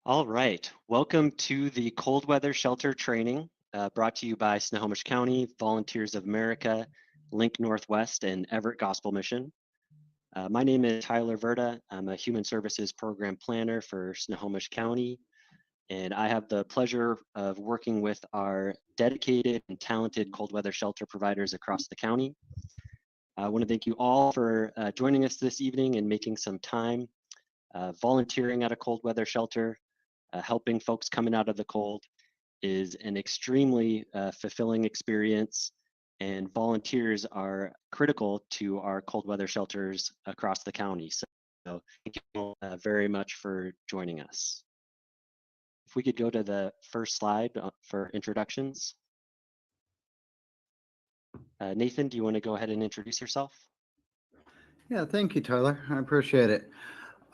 All right, welcome to the cold weather shelter training brought to you by Snohomish County, Volunteers of America, LINC Northwest, and Everett Gospel Mission. My name is Tyler Verda. I'm a Human Services Program Planner for Snohomish County, and I have the pleasure of working with our dedicated and talented cold weather shelter providers across the county. I want to thank you all for joining us this evening and making some time volunteering at a cold weather shelter. Helping folks coming out of the cold is an extremely fulfilling experience, and volunteers are critical to our cold weather shelters across the county. So thank you very much for joining us. If we could go to the first slide for introductions. Nathan, do you want to go ahead and introduce yourself? Yeah, thank you, Tyler. I appreciate it.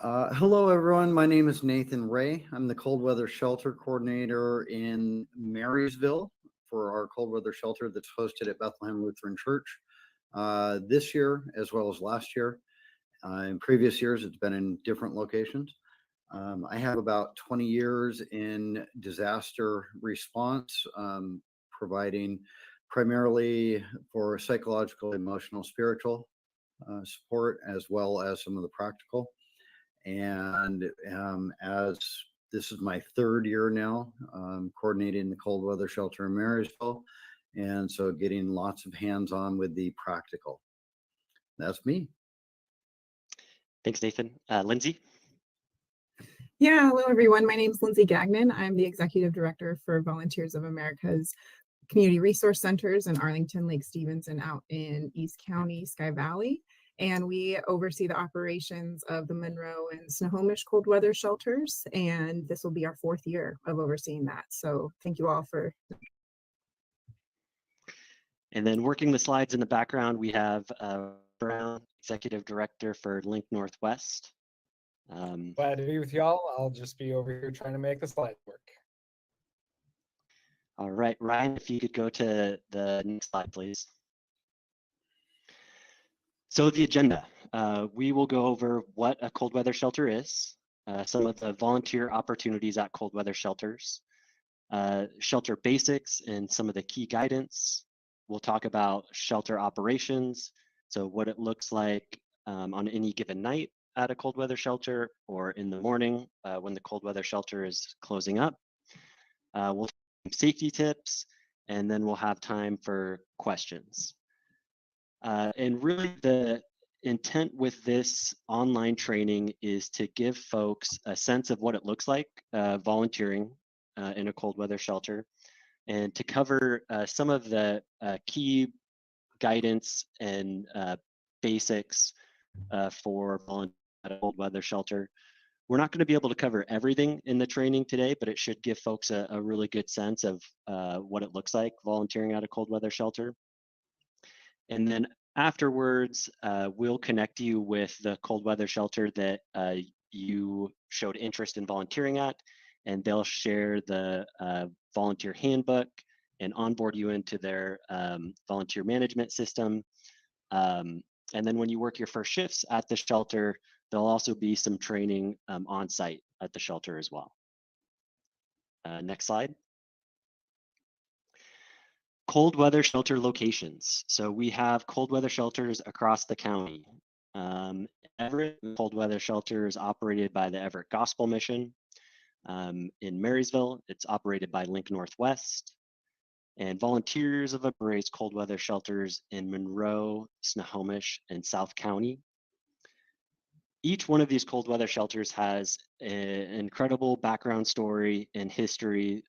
Hello, everyone. My name is Nathan Ray. I'm the cold weather shelter coordinator in Marysville for our cold weather shelter that's hosted at Bethlehem Lutheran Church this year as well as last year. In previous years, it's been in different locations. I have about 20 years in disaster response, providing primarily for psychological, emotional, spiritual support, as well as some of the practical. And as this is my third year now, coordinating the cold weather shelter in Marysville, and so getting lots of hands-on with the practical. That's me. Thanks, Nathan. Lindsay? Yeah, hello everyone. My name is Lindsay Gagnon. I'm the Executive Director for Volunteers of America's Community Resource Centers in Arlington, Lake Stevens, and out in East County, Sky Valley. And we oversee the operations of the Monroe and Snohomish cold weather shelters. And this will be our fourth year of overseeing that. So thank you all for. And then working the slides in the background, we have Brown, Executive Director for LINC Northwest. Glad to be with y'all. I'll just be over here trying to make the slides work. All right, Ryan, if you could go to the next slide, please. So the agenda, we will go over what a cold weather shelter is, some of the volunteer opportunities at cold weather shelters, shelter basics and some of the key guidance. We'll talk about shelter operations, so what it looks like on any given night at a cold weather shelter or in the morning when the cold weather shelter is closing up. We'll have some safety tips, and then we'll have time for questions. And really the intent with this online training is to give folks a sense of what it looks like volunteering in a cold weather shelter, and to cover some of the key guidance and basics for volunteering at a cold weather shelter. We're not going to be able to cover everything in the training today, but it should give folks a really good sense of what it looks like volunteering at a cold weather shelter. And then afterwards, we'll connect you with the cold weather shelter that you showed interest in volunteering at, and they'll share the volunteer handbook and onboard you into their volunteer management system. And then when you work your first shifts at the shelter, there'll also be some training on site at the shelter as well. Next slide. Cold weather shelter locations. So we have cold weather shelters across the county. Everett cold weather shelter is operated by the Everett Gospel Mission. In Marysville, it's operated by LINC Northwest. And Volunteers of America's cold weather shelters in Monroe, Snohomish, and South County. Each one of these cold weather shelters has an incredible background story and history.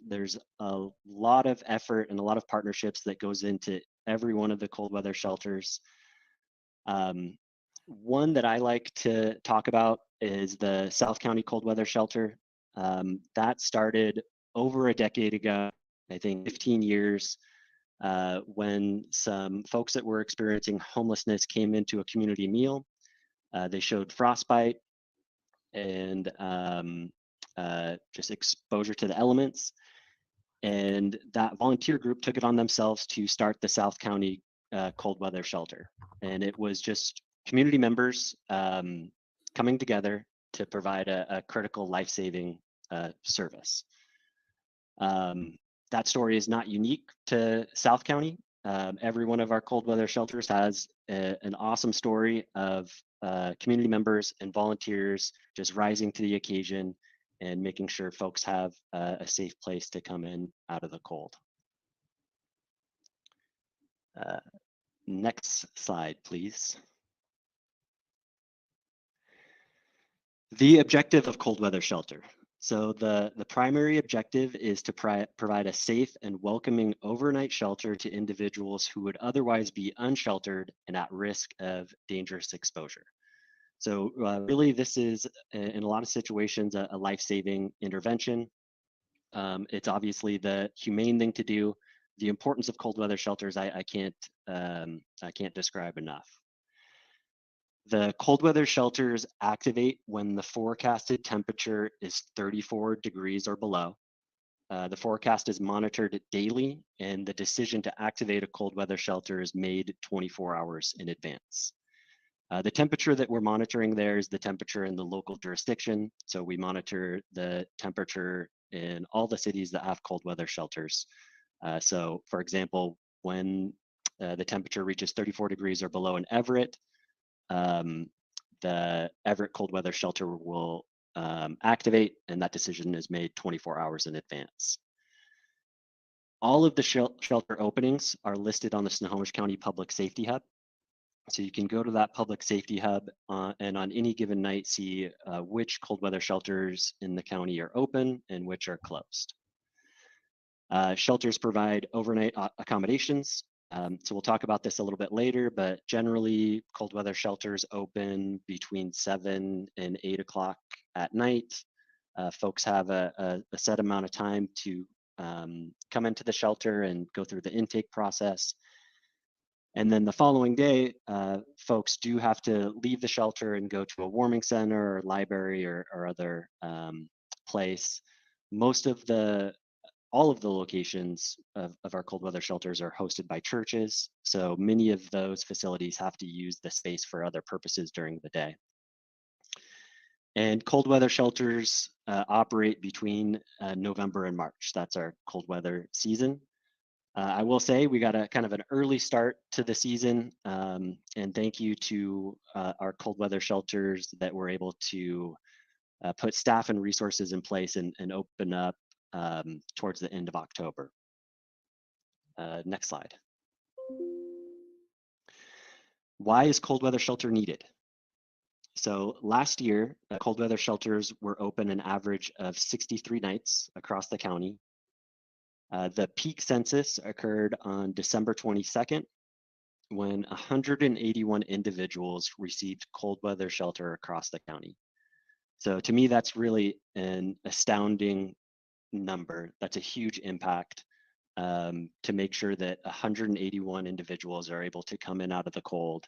There's a lot of effort and a lot of partnerships that goes into every one of the cold weather shelters. One that I like to talk about is the South County Cold Weather Shelter. That started over a decade ago, I think 15 years, when some folks that were experiencing homelessness came into a community meal. They showed frostbite and just exposure to the elements. And that volunteer group took it on themselves to start the South County Cold Weather Shelter. And it was just community members coming together to provide a critical life-saving service. That story is not unique to South County. Every one of our cold weather shelters has an awesome story of community members and volunteers just rising to the occasion and making sure folks have a safe place to come in out of the cold. Next slide, please. The objective of cold weather shelter. So the primary objective is to provide a safe and welcoming overnight shelter to individuals who would otherwise be unsheltered and at risk of dangerous exposure. So really this is, in a lot of situations, a life-saving intervention. It's obviously the humane thing to do. The importance of cold weather shelters, I can't describe enough. The cold weather shelters activate when the forecasted temperature is 34 degrees or below. The forecast is monitored daily, and the decision to activate a cold weather shelter is made 24 hours in advance. The temperature that we're monitoring there is the temperature in the local jurisdiction. So we monitor the temperature in all the cities that have cold weather shelters. So for example, when the temperature reaches 34 degrees or below in Everett, the Everett cold weather shelter will activate, and that decision is made 24 hours in advance. All of the shelter openings are listed on the Snohomish County Public Safety Hub. So you can go to that public safety hub and on any given night see which cold weather shelters in the county are open and which are closed. Shelters provide overnight accommodations. So we'll talk about this a little bit later, but generally cold weather shelters open between 7 and 8 o'clock at night. Folks have a set amount of time to come into the shelter and go through the intake process. And then the following day, folks do have to leave the shelter and go to a warming center or library or other place. All of the locations of our cold weather shelters are hosted by churches. So many of those facilities have to use the space for other purposes during the day. And cold weather shelters operate between November and March. That's our cold weather season. I will say we got a kind of an early start to the season, and thank you to our cold weather shelters that were able to put staff and resources in place and open up towards the end of October. Next slide. Why is cold weather shelter needed? So last year, cold weather shelters were open an average of 63 nights across the county. The peak census occurred on December 22nd, when 181 individuals received cold weather shelter across the county. So to me, that's really an astounding number. That's a huge impact to make sure that 181 individuals are able to come in out of the cold.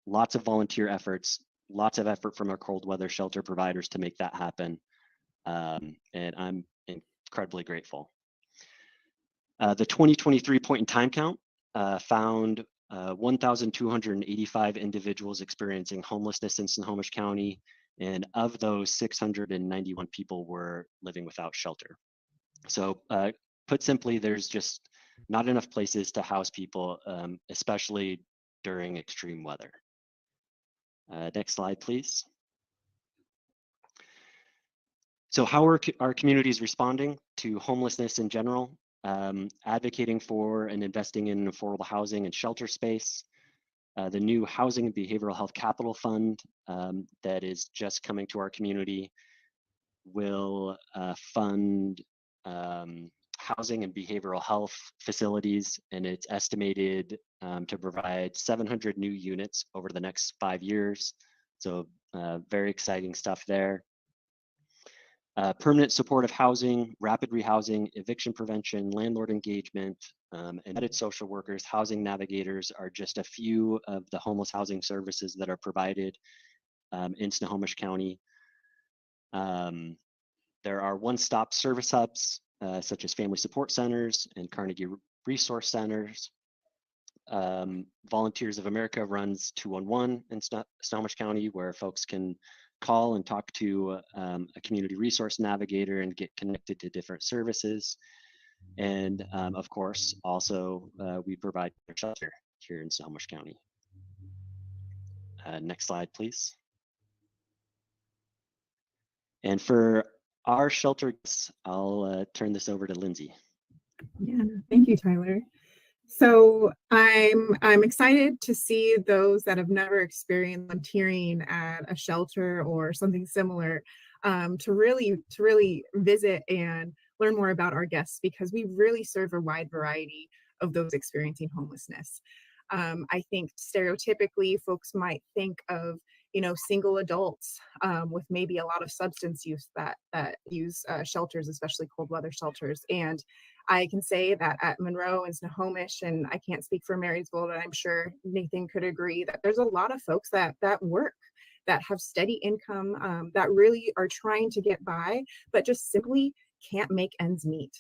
Lots of volunteer efforts, lots of effort from our cold weather shelter providers to make that happen. And I'm incredibly grateful. The 2023 point in time count found 1,285 individuals experiencing homelessness in Snohomish County, and of those, 691 people were living without shelter. So put simply, there's just not enough places to house people, especially during extreme weather. Next slide, please. So how are our communities responding to homelessness in general? Advocating for and investing in affordable housing and shelter space. The new Housing and Behavioral Health Capital Fund that is just coming to our community will fund housing and behavioral health facilities, and it's estimated to provide 700 new units over the next 5 years. So very exciting stuff there. Permanent supportive housing, rapid rehousing, eviction prevention, landlord engagement, embedded social workers, housing navigators are just a few of the homeless housing services that are provided in Snohomish County. There are one-stop service hubs, such as family support centers and Carnegie resource centers. Volunteers of America runs 211 in Snohomish County, where folks can call and talk to a community resource navigator and get connected to different services. And of course, also we provide shelter here in Snohomish County. Next slide, please. And for our shelter, I'll turn this over to Lindsay. Yeah, thank you, Tyler. So I'm excited to see those that have never experienced volunteering at a shelter or something similar to really visit and learn more about our guests, because we really serve a wide variety of those experiencing homelessness. I think stereotypically folks might think of, you know, single adults with maybe a lot of substance use that use shelters, especially cold weather shelters. And I can say that at Monroe and Snohomish, and I can't speak for Marysville, but I'm sure Nathan could agree that there's a lot of folks that work, that have steady income, that really are trying to get by, but just simply can't make ends meet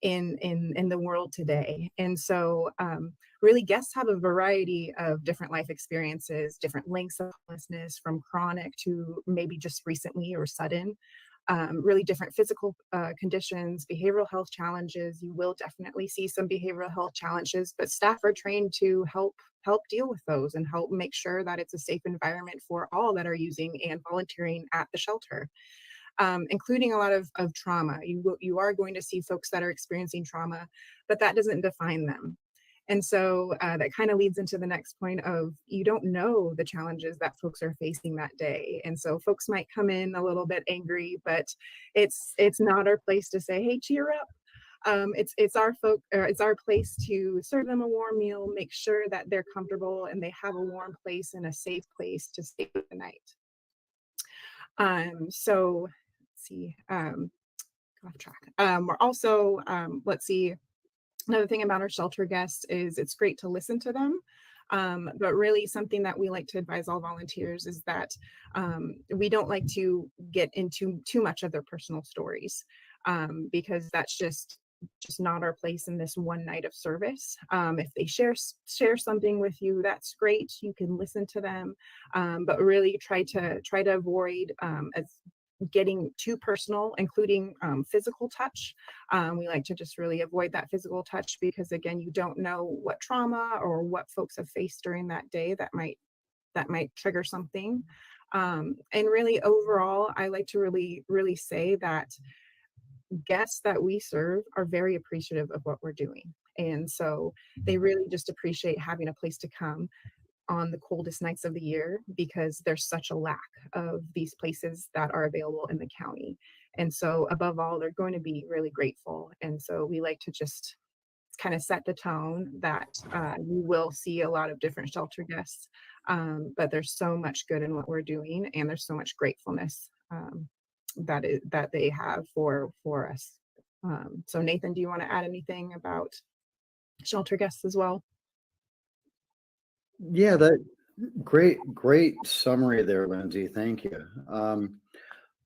in the world today. And so really guests have a variety of different life experiences, different lengths of homelessness, from chronic to maybe just recently or sudden, really different physical conditions, behavioral health challenges. You will definitely see some behavioral health challenges, but staff are trained to help deal with those and help make sure that it's a safe environment for all that are using and volunteering at the shelter. Including a lot of trauma. You are going to see folks that are experiencing trauma, but that doesn't define them. And so that kind of leads into the next point of, you don't know the challenges that folks are facing that day. And so folks might come in a little bit angry, but it's not our place to say, hey, cheer up. It's our place to serve them a warm meal, make sure that they're comfortable and they have a warm place and a safe place to stay for the night. So let's see, off track. We're also, let's see, another thing about our shelter guests is it's great to listen to them. But really something that we like to advise all volunteers is that we don't like to get into too much of their personal stories, because that's just not our place in this one night of service. If they share something with you, that's great. You can listen to them, but really try to avoid as getting too personal, including physical touch. We like to just really avoid that physical touch, because again, you don't know what trauma or what folks have faced during that day that might trigger something. And really overall, I like to really say that guests that we serve are very appreciative of what we're doing. And so they really just appreciate having a place to come on the coldest nights of the year, because there's such a lack of these places that are available in the county. And so above all, they're going to be really grateful. And so we like to just kind of set the tone that you will see a lot of different shelter guests, but there's so much good in what we're doing, and there's so much gratefulness that they have for us. So Nathan, do you want to add anything about shelter guests as well? Yeah, that great summary there, Lindsay. Thank you.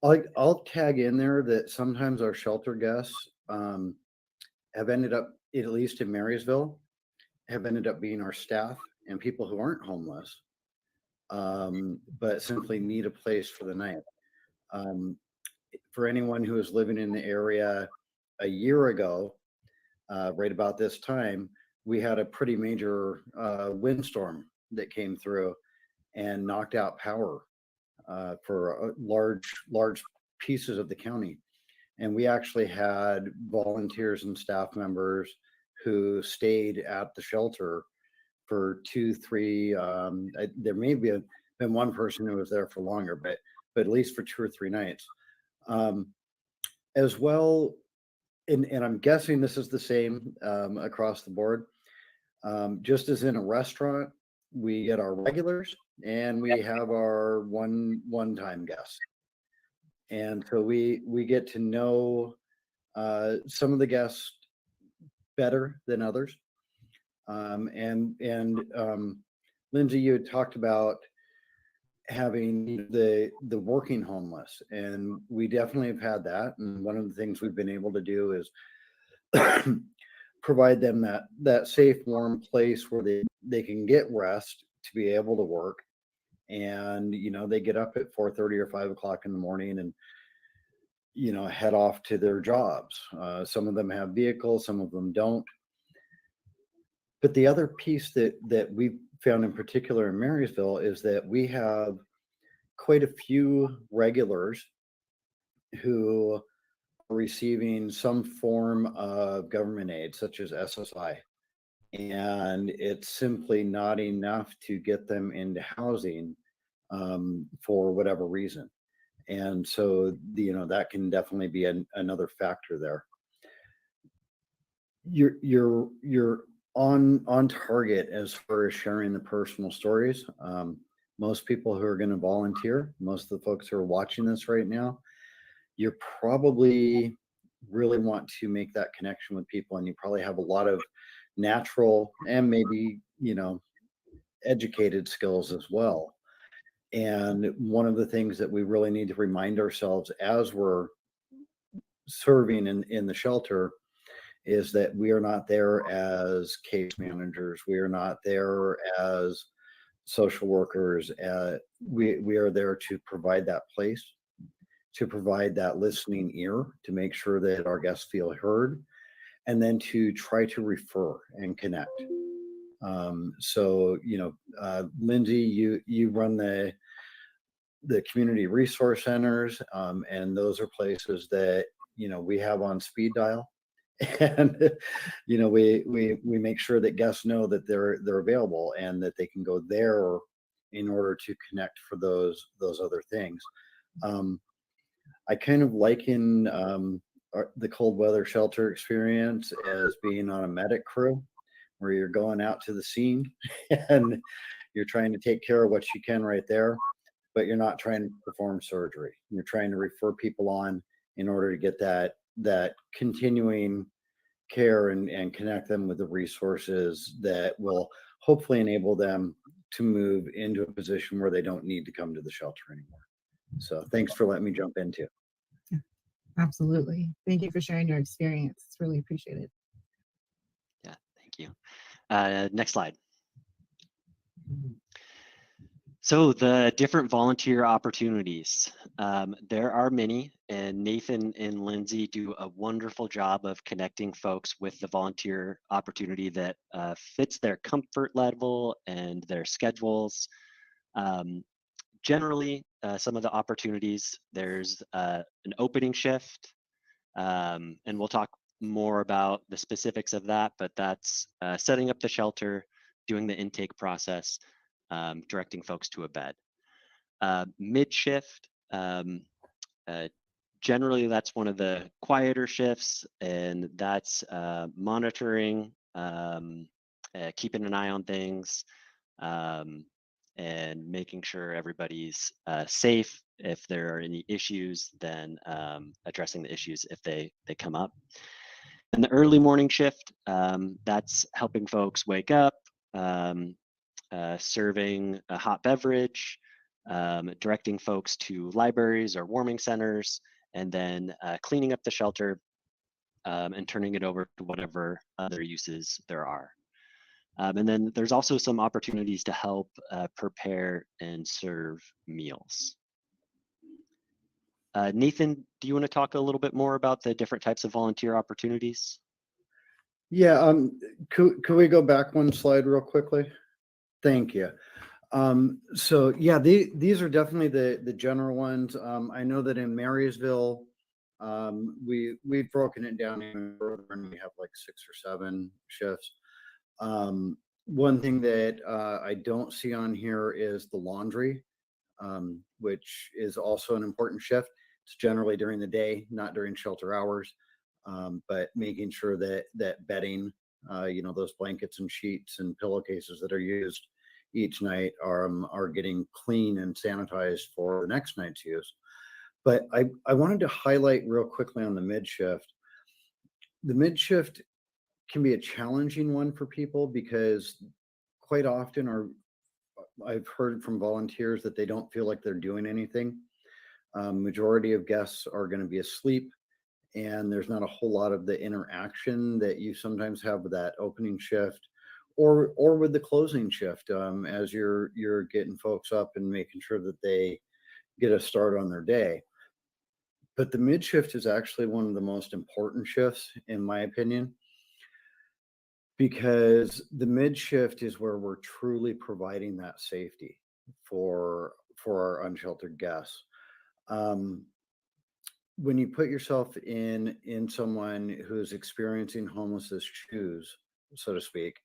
I'll tag in there that sometimes our shelter guests have ended up, at least in Marysville, have ended up being our staff and people who aren't homeless, but simply need a place for the night. For anyone who is living in the area a year ago, right about this time, we had a pretty major windstorm that came through and knocked out power for large pieces of the county. And we actually had volunteers and staff members who stayed at the shelter for 2-3, there may be been one person who was there for longer, but at least for 2 or 3 nights. As well, and I'm guessing this is the same across the board. Just as in a restaurant, we get our regulars and we have our one-time guests. And so we get to know some of the guests better than others. And Lindsay, you had talked about having the working homeless, and we definitely have had that. And one of the things we've been able to do is provide them that safe, warm place where they can get rest to be able to work, and they get up at 4:30 or 5 o'clock in the morning and head off to their jobs. Some of them have vehicles, some of them don't. But the other piece that we found in particular in Marysville is that we have quite a few regulars who are receiving some form of government aid, such as SSI. And it's simply not enough to get them into housing for whatever reason. And so, that can definitely be another factor there. You're on target as far as sharing the personal stories. Most people who are going to volunteer, most of the folks who are watching this right now, you probably really want to make that connection with people, and you probably have a lot of natural and maybe educated skills as well. And one of the things that we really need to remind ourselves as we're serving in the shelter is that we are not there as case managers. We are not there as social workers. We are there to provide that place, to provide that listening ear, to make sure that our guests feel heard, and then to try to refer and connect. Lindsay, you run the community resource centers, and those are places that we have on speed dial. And we make sure that guests know that they're available and that they can go there in order to connect for those other things. I kind of liken the cold weather shelter experience as being on a medic crew, where you're going out to the scene and you're trying to take care of what you can right there, but you're not trying to perform surgery. You're trying to refer people on in order to get that continuing care and connect them with the resources that will hopefully enable them to move into a position where they don't need to come to the shelter anymore. So thanks for letting me jump in too. Absolutely. Thank you for sharing your experience. It's really appreciated. Yeah, thank you. Next slide. So the different volunteer opportunities, there are many, and Nathan and Lindsay do a wonderful job of connecting folks with the volunteer opportunity that fits their comfort level and their schedules. Generally, some of the opportunities, there's an opening shift, and we'll talk more about the specifics of that, but that's setting up the shelter, doing the intake process, directing folks to a bed. Mid-shift, generally that's one of the quieter shifts, and that's monitoring, keeping an eye on things, and making sure everybody's safe. If there are any issues, then addressing the issues if they come up. And the early morning shift, that's helping folks wake up, serving a hot beverage, directing folks to libraries or warming centers, and then cleaning up the shelter and turning it over to whatever other uses there are. And then there's also some opportunities to help prepare and serve meals. Nathan, do you want to talk a little bit more about the different types of volunteer opportunities? Yeah, could we go back one slide real quickly? Thank you. So yeah, these are definitely the general ones. I know that in Marysville, we've broken it down even further, and we have like 6 or 7 shifts. One thing that I don't see on here is the laundry, which is also an important shift. It's generally during the day, not during shelter hours, but making sure that bedding, those blankets and sheets and pillowcases that are used each night are getting clean and sanitized for the next night's use. But I wanted to highlight real quickly on the mid shift. The mid shift can be a challenging one for people because quite often I've heard from volunteers that they don't feel like they're doing anything. Majority of guests are going to be asleep, and there's not a whole lot of the interaction that you sometimes have with that opening shift or with the closing shift, as you're getting folks up and making sure that they get a start on their day. But the mid shift is actually one of the most important shifts, in my opinion, because the mid shift is where we're truly providing that safety for our unsheltered guests. When you put yourself in someone who's experiencing homelessness shoes, so to speak,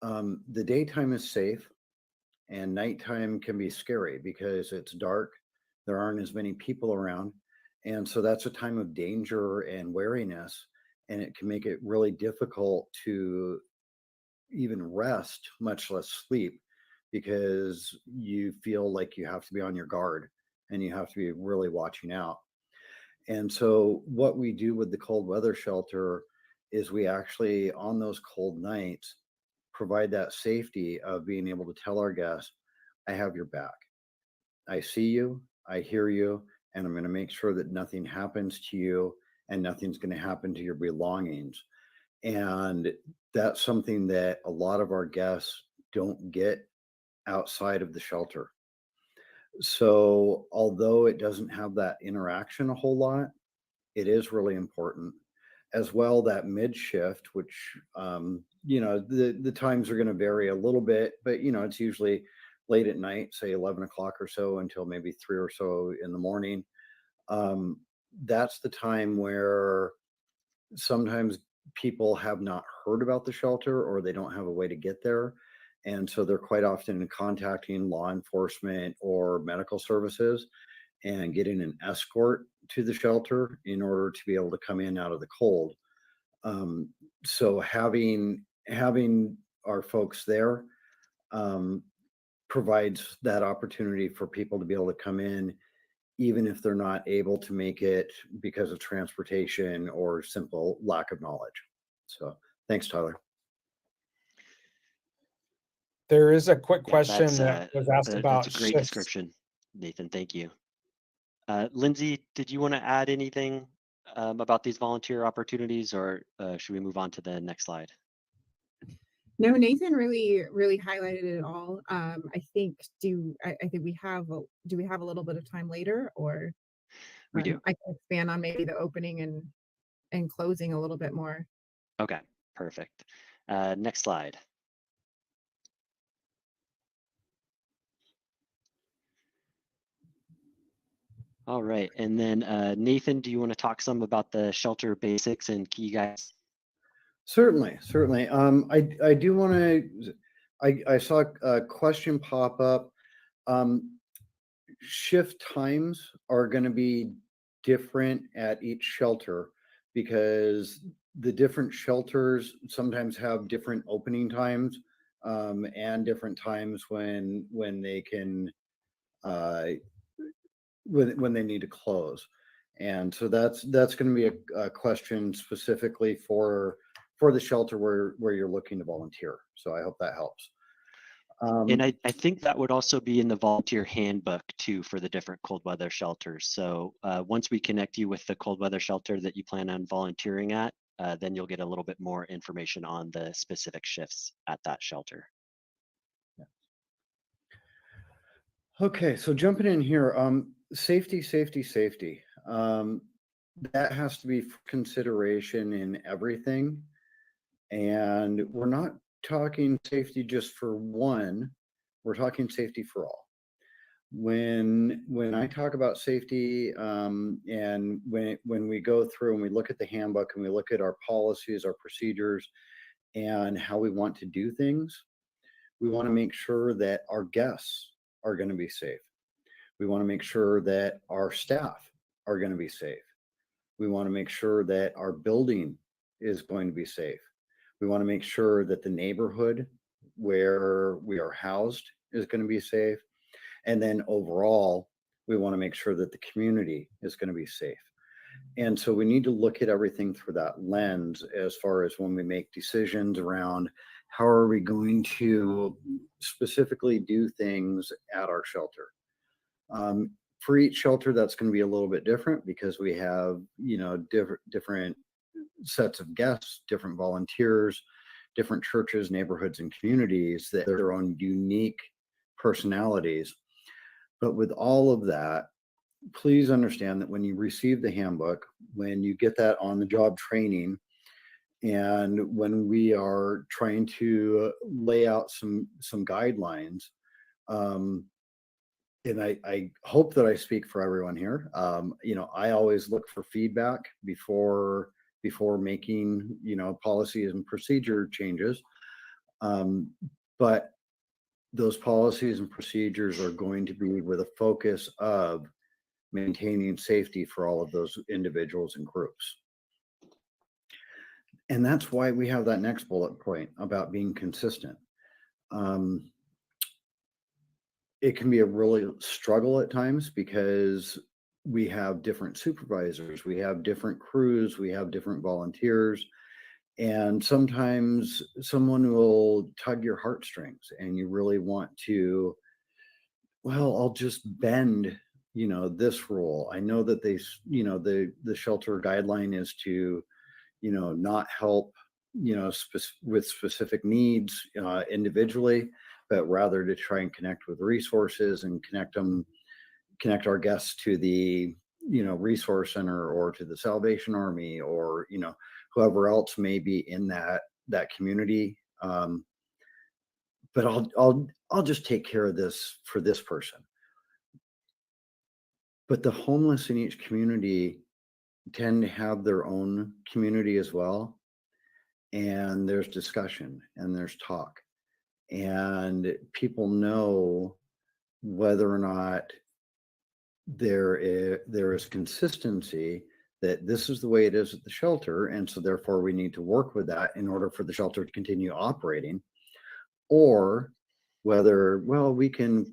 the daytime is safe and nighttime can be scary because it's dark. There aren't as many people around. And so that's a time of danger and wariness. And it can make it really difficult to even rest, much less sleep, because you feel like you have to be on your guard and you have to be really watching out. And so what we do with the cold weather shelter is we actually, on those cold nights, provide that safety of being able to tell our guests, I have your back. I see you, I hear you, and I'm going to make sure that nothing happens to you and nothing's going to happen to your belongings. And that's something that a lot of our guests don't get outside of the shelter. So although it doesn't have that interaction a whole lot, it is really important. As well, that mid shift, which the times are going to vary a little bit, but it's usually late at night, say 11 o'clock or so, until maybe 3 or so in the morning. That's the time where sometimes people have not heard about the shelter or they don't have a way to get there. And so they're quite often contacting law enforcement or medical services and getting an escort to the shelter in order to be able to come in out of the cold. So having our folks there provides that opportunity for people to be able to come in, even if they're not able to make it because of transportation or simple lack of knowledge. So thanks, Tyler. There is a quick Yeah, question that was asked about that's a great shifts. description, Nathan. Thank you. Lindsay, did you want to add anything about these volunteer opportunities, or should we move on to the next slide? No, Nathan really highlighted it all. I think I think we have do we have a little bit of time later, or We do. I can expand on maybe the opening and closing a little bit more. Okay, perfect. Next slide. All right, and then Nathan, do you want to talk some about the shelter basics and key guides? Certainly. I do want to. I saw a question pop up. Shift times are going to be different at each shelter because the different shelters sometimes have different opening times and different times when they can when they need to close. And so that's going to be a question specifically for the shelter where you're looking to volunteer. So I hope that helps. And I think that would also be in the volunteer handbook too for the different cold weather shelters. So once we connect you with the cold weather shelter that you plan on volunteering at, then you'll get a little bit more information on the specific shifts at that shelter. Okay, so jumping in here, safety. That has to be consideration in everything. And we're not talking safety just for one, we're talking safety for all. When I talk about safety, and when we go through and we look at the handbook and we look at our policies, our procedures, and how we want to do things, we want to make sure that our guests are going to be safe. We want to make sure that our staff are going to be safe. We want to make sure that our building is going to be safe. We want to make sure that the neighborhood where we are housed is going to be safe. And then overall, we want to make sure that the community is going to be safe. And so we need to look at everything through that lens as far as when we make decisions around how are we going to specifically do things at our shelter. For each shelter, that's going to be a little bit different because we have, different sets of guests, different volunteers, different churches, neighborhoods, and communities that have their own unique personalities. But with all of that, please understand that when you receive the handbook, when you get that on the job training, and when we are trying to lay out some guidelines, and I hope that I speak for everyone here. I always look for feedback before making, policies and procedure changes. But those policies and procedures are going to be with a focus of maintaining safety for all of those individuals and groups. And that's why we have that next bullet point about being consistent. It can be a really struggle at times because we have different supervisors, we have different crews, we have different volunteers, and sometimes someone will tug your heartstrings and you really want to, well, I'll just bend, this rule. I know that the shelter guideline is to, not help, with specific needs individually, but rather to try and connect with resources and connect our guests to the, resource center or to the Salvation Army or, whoever else may be in that community. But I'll just take care of this for this person. But the homeless in each community tend to have their own community as well. And there's discussion and there's talk. And people know whether or not there is consistency that this is the way it is at the shelter, and so therefore we need to work with that in order for the shelter to continue operating, or whether, well, we can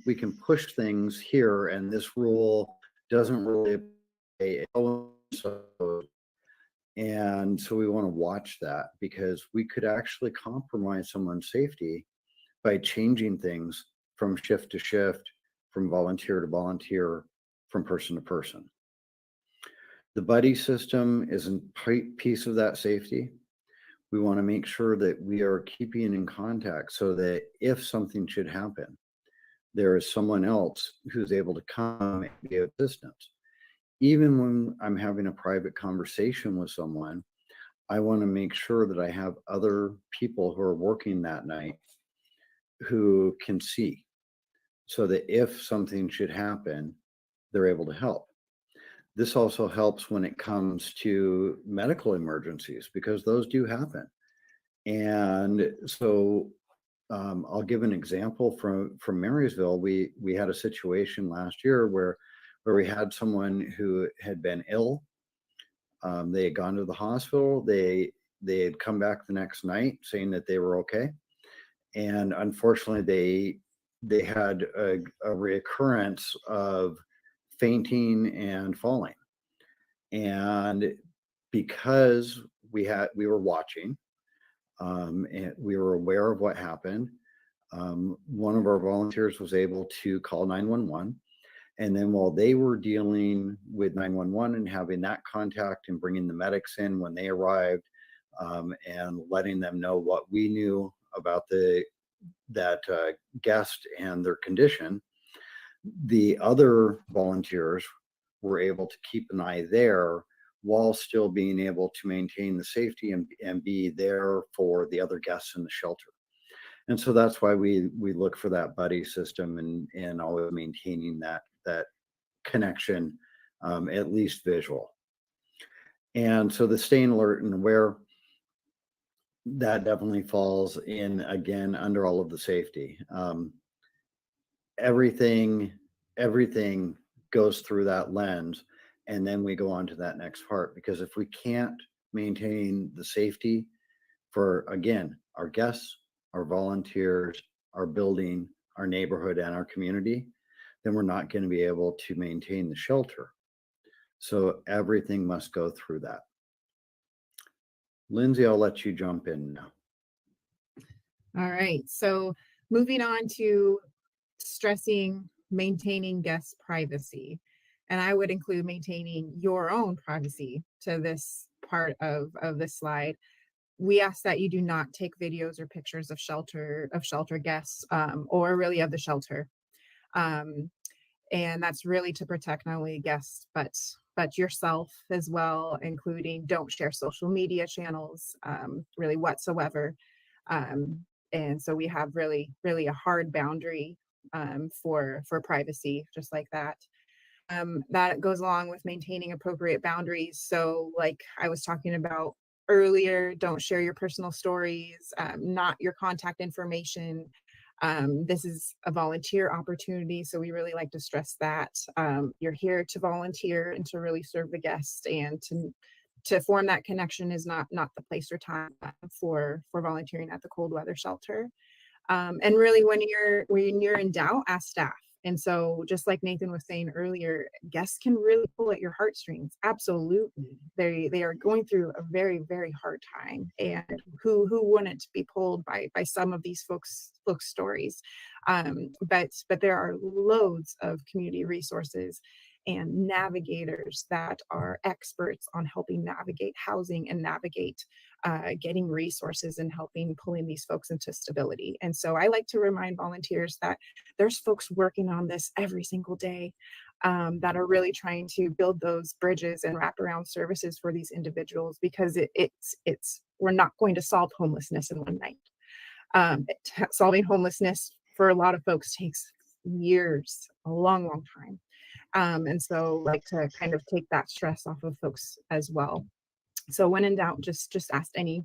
push things here and this rule doesn't really apply. And so we want to watch that, because we could actually compromise someone's safety by changing things from shift to shift, from volunteer to volunteer, from person to person. The buddy system is a piece of that safety. We want to make sure that we are keeping in contact so that if something should happen, there is someone else who's able to come and be of assistance. Even when I'm having a private conversation with someone, I want to make sure that I have other people who are working that night who can see, so that if something should happen, they're able to help. This also helps when it comes to medical emergencies, because those do happen. And so I'll give an example from Marysville. We had a situation last year where we had someone who had been ill. They had gone to the hospital. They had come back the next night saying that they were okay. And unfortunately, they had a reoccurrence of fainting and falling. And because we were watching, and we were aware of what happened, one of our volunteers was able to call 911. And then while they were dealing with 911 and having that contact and bringing the medics in when they arrived, and letting them know what we knew about that guest and their condition, the other volunteers were able to keep an eye there while still being able to maintain the safety and be there for the other guests in the shelter. And so that's why we look for that buddy system and always maintaining that connection, at least visual. And so the staying alert and aware, that definitely falls in, again, under all of the safety. Everything goes through that lens, and then we go on to that next part, because if we can't maintain the safety for, again, our guests, our volunteers, our building, our neighborhood, and our community, then we're not going to be able to maintain the shelter. So everything must go through that. Lindsay, I'll let you jump in now. All right, so moving on to stressing maintaining guest privacy. And I would include maintaining your own privacy to this part of this slide. we ask that you do not take videos or pictures of shelter guests, or really of the shelter. And that's really to protect not only guests, but yourself as well, including don't share social media channels, really whatsoever. And so we have really a hard boundary for privacy, just like that. That goes along with maintaining appropriate boundaries. So like I was talking about earlier, don't share your personal stories, not your contact information. This is a volunteer opportunity, so we really like to stress that you're here to volunteer and to really serve the guests, and to form that connection is not the place or time for volunteering at the cold weather shelter. And really, when you're in doubt, ask staff. And so, just like Nathan was saying earlier, guests can really pull at your heartstrings. Absolutely, they are going through a very hard time, and who wouldn't be pulled by some of these folks' stories? But there are loads of community resources and navigators that are experts on helping navigate housing and navigate getting resources and helping pulling these folks into stability. And so I like to remind volunteers that there's folks working on this every single day that are really trying to build those bridges and wraparound services for these individuals, because it's we're not going to solve homelessness in one night. Solving homelessness for a lot of folks takes years, a long time. And so like to kind of take that stress off of folks as well. So when in doubt, just ask any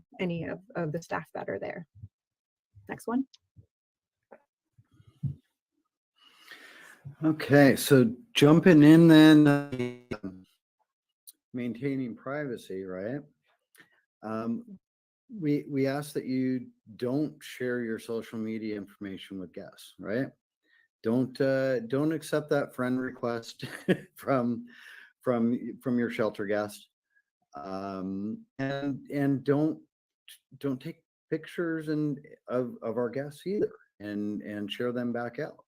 of the staff that are there. Next one. Okay, so jumping in then, maintaining privacy, right? We ask that you don't share your social media information with guests, right? Don't accept that friend request from your shelter guest, and don't take pictures of our guests either, and share them back out.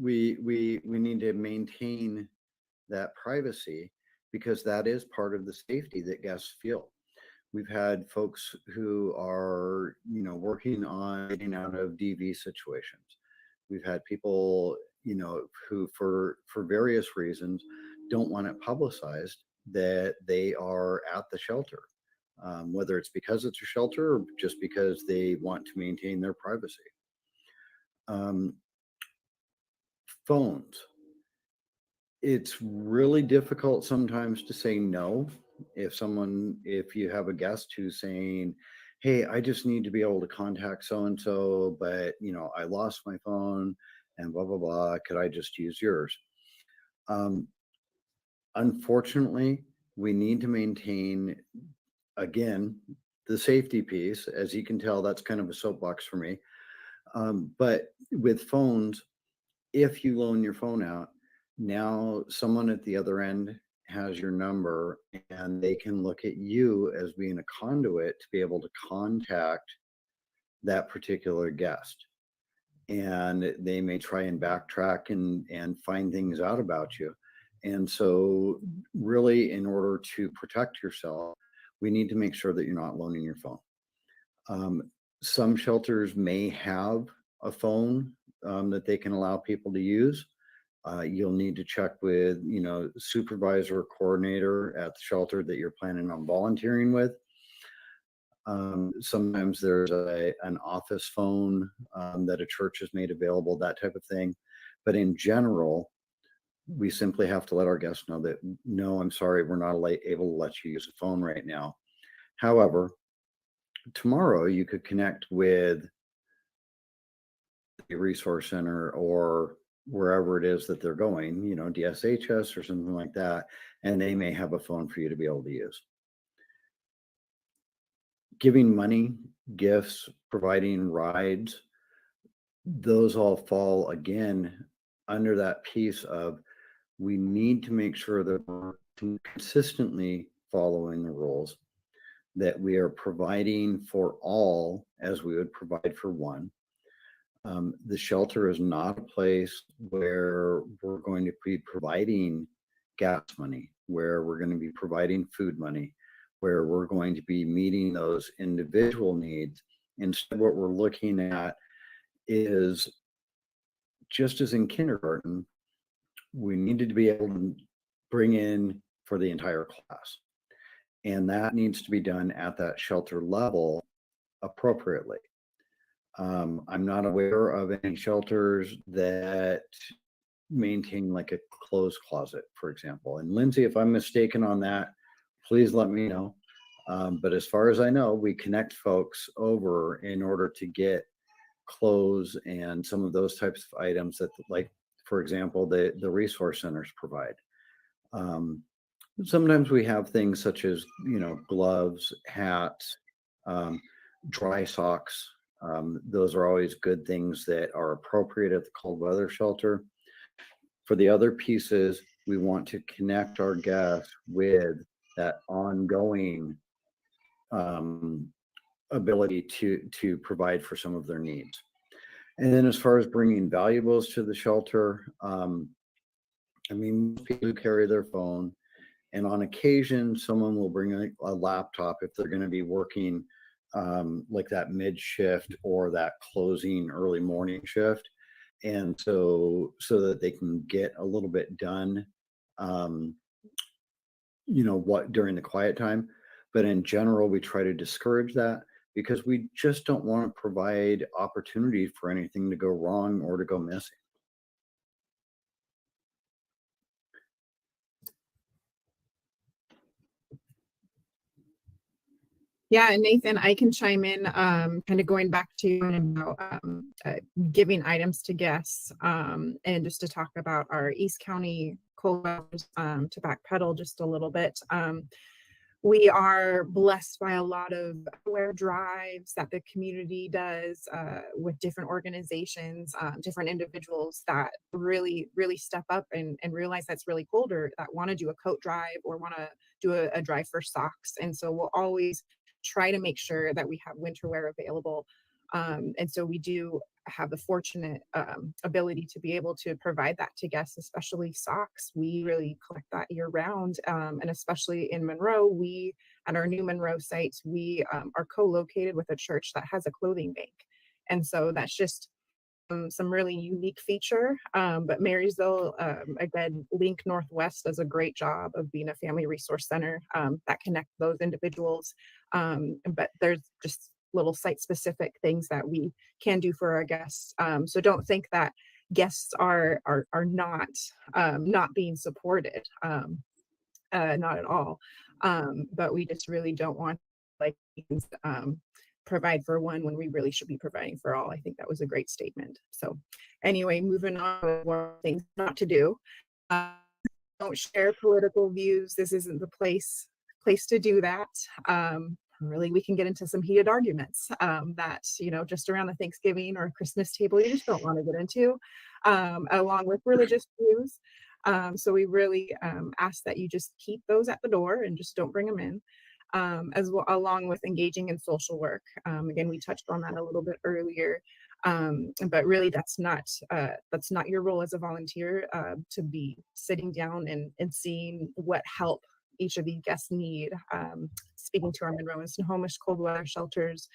We need to maintain that privacy, because that is part of the safety that guests feel. We've had folks who are, working on getting out of DV situations. We've had people, who for various reasons don't want it publicized that they are at the shelter, whether it's because it's a shelter or just because they want to maintain their privacy. Phones. It's really difficult sometimes to say no. If you have a guest who's saying, hey, I just need to be able to contact so-and-so, but I lost my phone and blah, blah, blah, could I just use yours? Unfortunately, we need to maintain, again, the safety piece. As you can tell, that's kind of a soapbox for me. But with phones, if you loan your phone out, now someone at the other end has your number, and they can look at you as being a conduit to be able to contact that particular guest. And they may try and backtrack and find things out about you. And so really, in order to protect yourself, we need to make sure that you're not loaning your phone. Some shelters may have a phone that they can allow people to use. You'll need to check with, supervisor or coordinator at the shelter that you're planning on volunteering with. Sometimes there's an office phone that a church has made available, that type of thing. But in general, we simply have to let our guests know that, no, I'm sorry, we're not able to let you use a phone right now. However, tomorrow you could connect with the resource center or wherever it is that they're going, DSHS or something like that, and they may have a phone for you to be able to use. Giving money, gifts, providing rides, those all fall again under that piece of, we need to make sure that we're consistently following the rules, that we are providing for all as we would provide for one. The shelter is not a place where we're going to be providing gas money, where we're going to be providing food money, where we're going to be meeting those individual needs. Instead, what we're looking at is, just as in kindergarten, we needed to be able to bring in for the entire class. And that needs to be done at that shelter level appropriately. I'm not aware of any shelters that maintain like a clothes closet, for example. And Lindsay, if I'm mistaken on that, please let me know. But as far as I know, we connect folks over in order to get clothes and some of those types of items that, like, for example, the resource centers provide. Sometimes we have things such as, gloves, hats, dry socks. Those are always good things that are appropriate at the cold weather shelter. For the other pieces, we want to connect our guests with that ongoing ability to provide for some of their needs. And then as far as bringing valuables to the shelter, people carry their phone, and on occasion, someone will bring a laptop if they're going to be working like that mid shift or that closing early morning shift. And so that they can get a little bit done, during the quiet time. But in general, we try to discourage that because we just don't want to provide opportunity for anything to go wrong or to go missing. Yeah, and Nathan, I can chime in, kind of going back to about giving items to guests, and just to talk about our East County cold weathers, to backpedal just a little bit. We are blessed by a lot of aware drives that the community does with different organizations, different individuals that really, really step up and realize that's really cold, or that want to do a coat drive or want to do a drive for socks. And so we'll always try to make sure that we have winter wear available. And so we do have the fortunate ability to be able to provide that to guests, especially socks. We really collect that year round. And especially in Monroe, at our new Monroe site, we are co-located with a church that has a clothing bank. And so that's just some really unique feature. But Marysville, again, LINC Northwest does a great job of being a family resource center that connect those individuals. But there's just little site specific things that we can do for our guests. So don't think that guests are not being supported. Not at all. But we just really don't want provide for one when we really should be providing for all. I think that was a great statement. So anyway, moving on with more things not to do. Don't share political views. This isn't the place to do that. Really, we can get into some heated arguments that, just around the Thanksgiving or Christmas table, you just don't want to get into, along with religious views. So we really ask that you just keep those at the door and just don't bring them in, as well, along with engaging in social work. Again, we touched on that a little bit earlier, but really that's not your role as a volunteer, to be sitting down and seeing what help each of these guests need. Speaking to our Monroe and Snohomish cold weather shelters,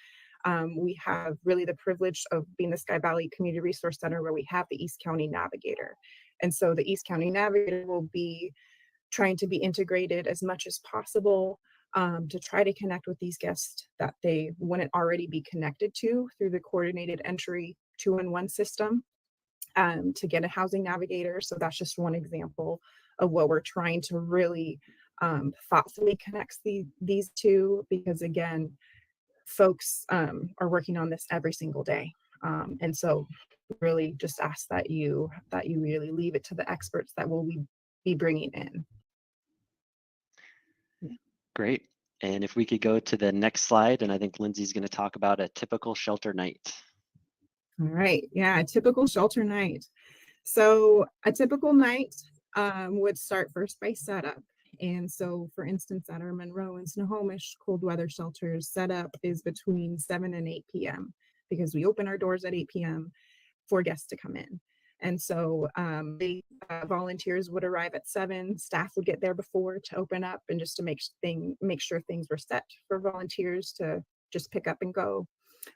we have really the privilege of being the Sky Valley Community Resource Center, where we have the East County Navigator. And so the East County Navigator will be trying to be integrated as much as possible, to try to connect with these guests that they wouldn't already be connected to through the coordinated entry 2-in-1 system, to get a housing navigator. So that's just one example of what we're trying to really thoughtfully connect these two, because again, folks are working on this every single day. And so really just ask that you really leave it to the experts that will be bringing in. Great. And if we could go to the next slide, and I think Lindsay's going to talk about a typical shelter night. All right. Yeah, a typical shelter night. So a typical night would start first by setup. And so, for instance, at our Monroe and Snohomish cold weather shelters, setup is between 7 and 8 p.m. because we open our doors at 8 p.m. for guests to come in. And so volunteers would arrive at 7, staff would get there before to open up and just to make sure things were set for volunteers to just pick up and go.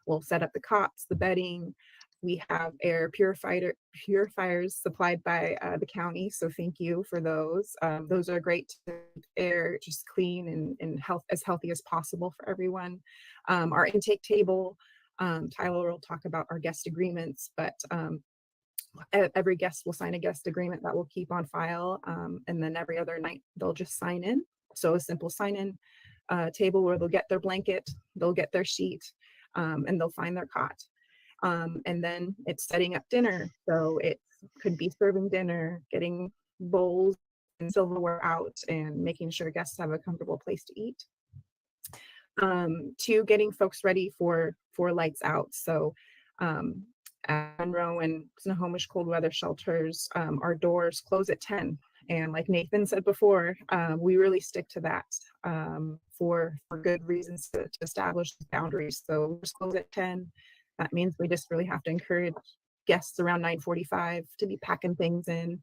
We'll set up the cots, the bedding. We have air purifiers supplied by the county, so thank you for those. Those are great to keep air just clean and as healthy as possible for everyone. Our intake table, Tyler will talk about our guest agreements, but every guest will sign a guest agreement that we'll keep on file, and then every other night they'll just sign in. So a simple sign-in table where they'll get their blanket, they'll get their sheet, and they'll find their cot. And then it's setting up dinner. So it could be serving dinner, getting bowls and silverware out, and making sure guests have a comfortable place to eat. To getting folks ready for lights out. So at Monroe and Snohomish cold weather shelters, our doors close at 10. And like Nathan said before, we really stick to that for good reasons to establish boundaries. So we're closed at 10. That means we just really have to encourage guests around 9:45 to be packing things in.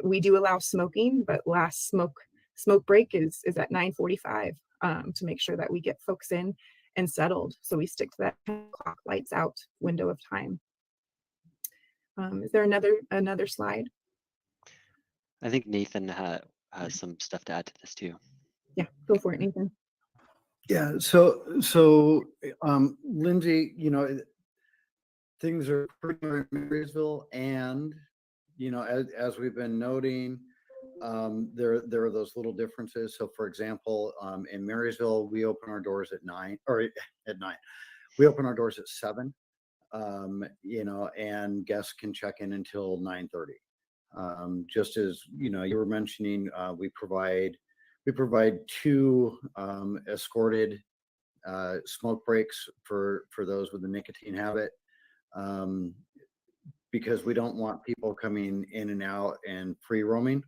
We do allow smoking, but last smoke break is at 9:45 to make sure that we get folks in and settled. So we stick to that 10 o'clock lights out window of time. Is there another slide? I think Nathan has some stuff to add to this too. Yeah, go for it, Nathan. Yeah, so Lindsay, things are pretty much in Marysville, and as we've been noting, there are those little differences. So for example, in Marysville, we open our doors at 9, or at 9. We open our doors at 7, and guests can check in until 9:30. Just as you were mentioning, we provide 2 escorted smoke breaks for those with a nicotine habit, because we don't want people coming in and out and free roaming,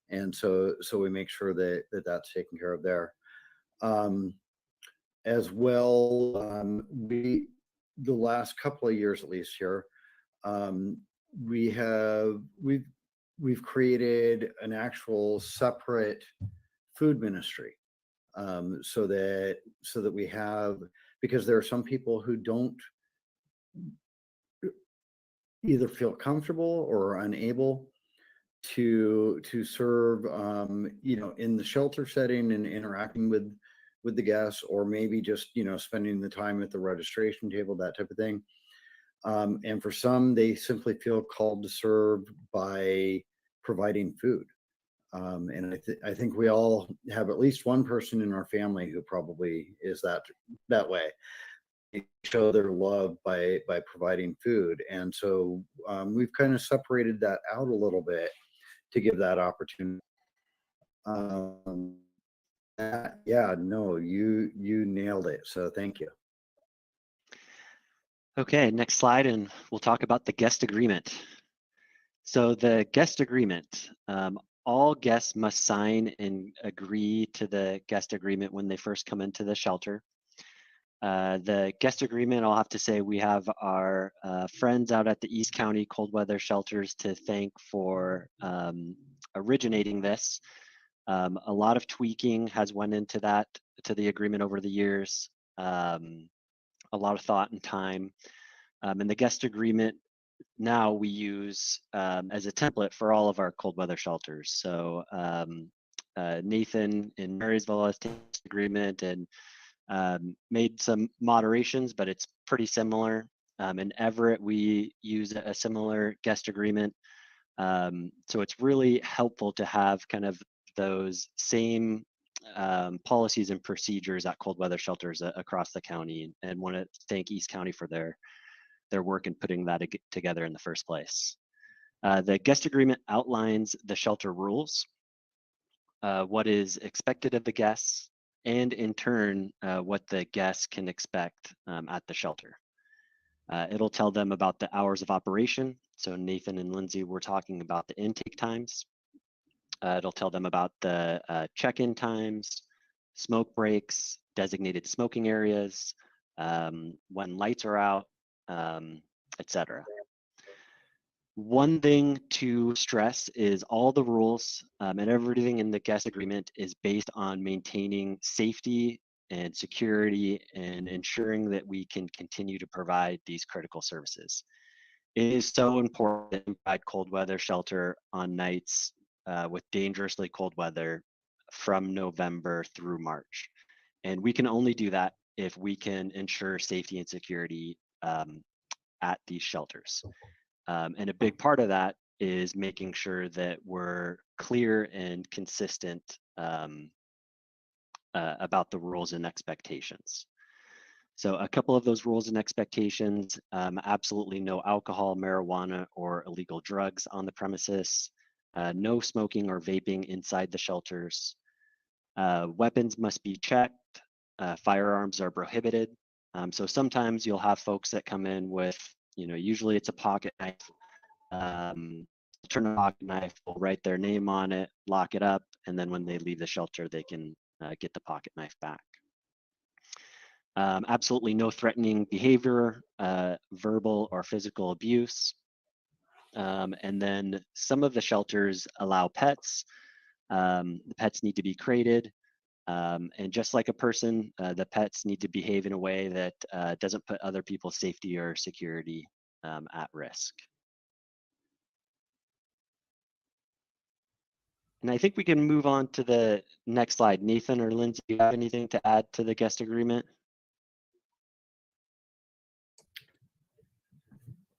and so we make sure that that's taken care of there. As well, the last couple of years, at least here, we've created an actual separate food ministry, so that we have, because there are some people who don't either feel comfortable or are unable to serve in the shelter setting and interacting with the guests, or maybe just spending the time at the registration table, that type of thing. And for some, they simply feel called to serve by providing food. And I think we all have at least one person in our family who probably is that way. They show their love by providing food. And so we've kind of separated that out a little bit to give that opportunity. Yeah, no, you nailed it. So thank you. Okay, next slide, and we'll talk about the guest agreement. So the guest agreement, all guests must sign and agree to the guest agreement when they first come into the shelter. The guest agreement, I'll have to say, we have our friends out at the East County cold weather shelters to thank for originating this. A lot of tweaking has went into the agreement over the years. A lot of thought and time. And the guest agreement now we use as a template for all of our cold weather shelters. So Nathan in Marysville has taken this agreement and made some moderations, but it's pretty similar. In Everett, we use a similar guest agreement. So it's really helpful to have kind of those same policies and procedures at cold weather shelters across the county, and want to thank East County for their work in putting that together in the first place. The guest agreement outlines the shelter rules, what is expected of the guests, and in turn, what the guests can expect at the shelter. It'll tell them about the hours of operation. So Nathan and Lindsay were talking about the intake times. It'll tell them about the check-in times, smoke breaks, designated smoking areas, when lights are out, etc. One thing to stress is all the rules and everything in the guest agreement is based on maintaining safety and security and ensuring that we can continue to provide these critical services. It is so important to provide cold weather shelter on nights with dangerously cold weather from November through March. And we can only do that if we can ensure safety and security at these shelters. And a big part of that is making sure that we're clear and consistent about the rules and expectations. So a couple of those rules and expectations, absolutely no alcohol, marijuana, or illegal drugs on the premises, no smoking or vaping inside the shelters. Weapons must be checked, firearms are prohibited. So sometimes you'll have folks that come in with, usually it's a pocket knife, turn a pocket knife, will write their name on it, lock it up, and then when they leave the shelter, they can get the pocket knife back. Absolutely no threatening behavior, verbal or physical abuse. And then some of the shelters allow pets. The pets need to be crated. And just like a person, the pets need to behave in a way that doesn't put other people's safety or security at risk. And I think we can move on to the next slide. Nathan or Lindsay, do you have anything to add to the guest agreement?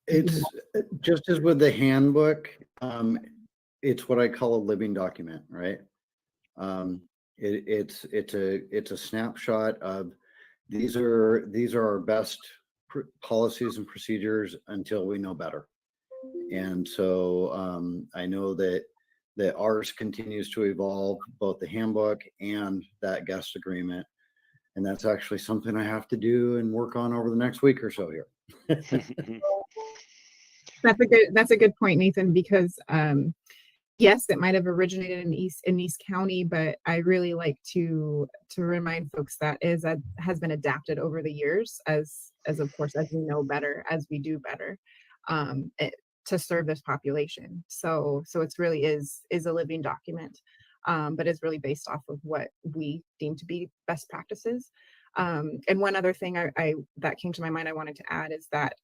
It's just as with the handbook, it's what I call a living document, right? It's a snapshot of these are our best policies and procedures until we know better. And so I know that ours continues to evolve, both the handbook and that guest agreement. And that's actually something I have to do and work on over the next week or so here. That's a good point, Nathan, because yes, it might have originated in East County, but I really like to remind folks that has been adapted over the years as of course, as we know better, as we do better, to serve this population. So it's really is a living document, but it's really based off of what we deem to be best practices. And one other thing I that came to my mind I wanted to add is that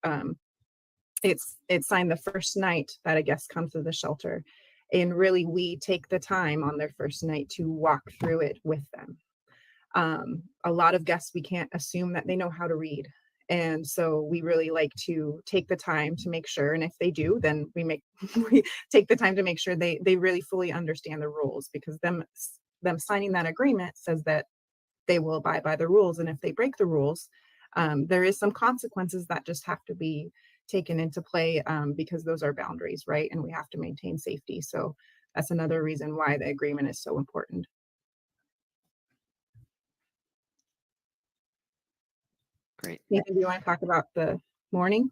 it's signed the first night that a guest comes to the shelter. And really, we take the time on their first night to walk through it with them. A lot of guests, we can't assume that they know how to read. And so we really like to take the time to make sure, and if they do, then we take the time to make sure they really fully understand the rules, because them signing that agreement says that they will abide by the rules. And if they break the rules, there is some consequences that just have to be taken into play, because those are boundaries, right? And we have to maintain safety. So that's another reason why the agreement is so important. Great. Nathan, do you want to talk about the morning?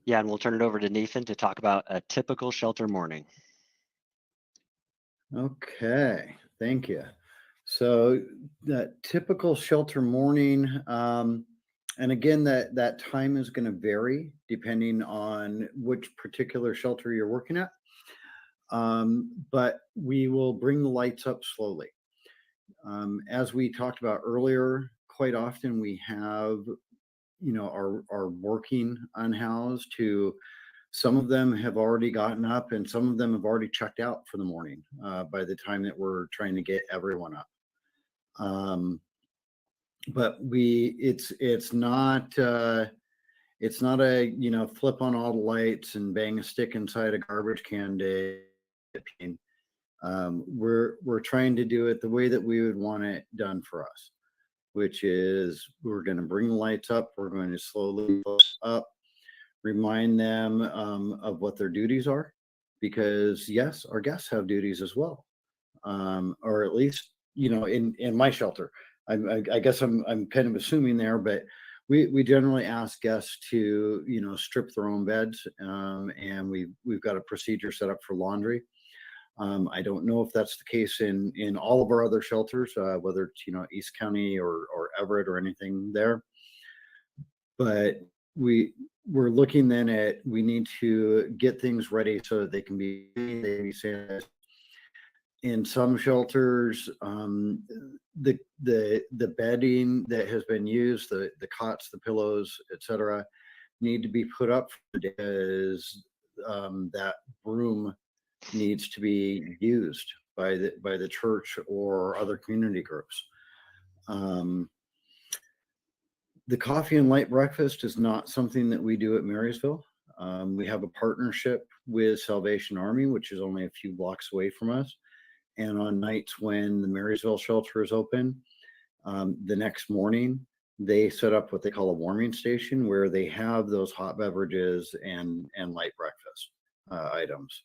Yeah, and we'll turn it over to Nathan to talk about a typical shelter morning. Okay, thank you. So that typical shelter morning, and again, that time is going to vary depending on which particular shelter you're working at. But we will bring the lights up slowly. As we talked about earlier, quite often we have, our working unhoused who, some of them have already gotten up and some of them have already checked out for the morning by the time that we're trying to get everyone up. But it's not a flip on all the lights and bang a stick inside a garbage can day. We're trying to do it the way that we would want it done for us, which is we're going to bring the lights up. We're going to slowly up, remind them of what their duties are, because yes, our guests have duties as well, or at least in my shelter. I guess I'm kind of assuming there, but we generally ask guests to strip their own beds, and we've got a procedure set up for laundry. I don't know if that's the case in all of our other shelters, whether it's East County or Everett or anything there, but we we're looking then at, we need to get things ready so that they can be sanitized. In some shelters, the bedding that has been used, the cots, the pillows, etc., need to be put up because that room needs to be used by the church or other community groups. The coffee and light breakfast is not something that we do at Marysville. We have a partnership with Salvation Army, which is only a few blocks away from us. And on nights when the Marysville shelter is open, the next morning, they set up what they call a warming station where they have those hot beverages and light breakfast items.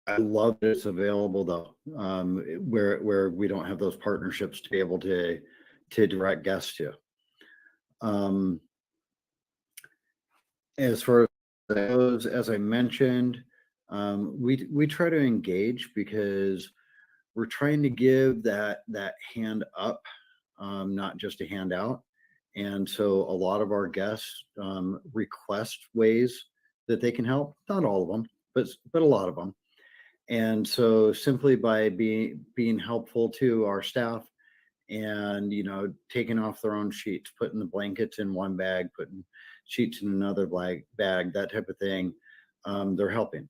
I love that it's available though, where we don't have those partnerships to be able to direct guests to. As far as those, as I mentioned, we try to engage because we're trying to give that hand up, not just a handout. And so a lot of our guests request ways that they can help. Not all of them, but a lot of them. And so simply by being helpful to our staff and, you know, taking off their own sheets, putting the blankets in one bag, putting sheets in another bag, that type of thing, they're helping.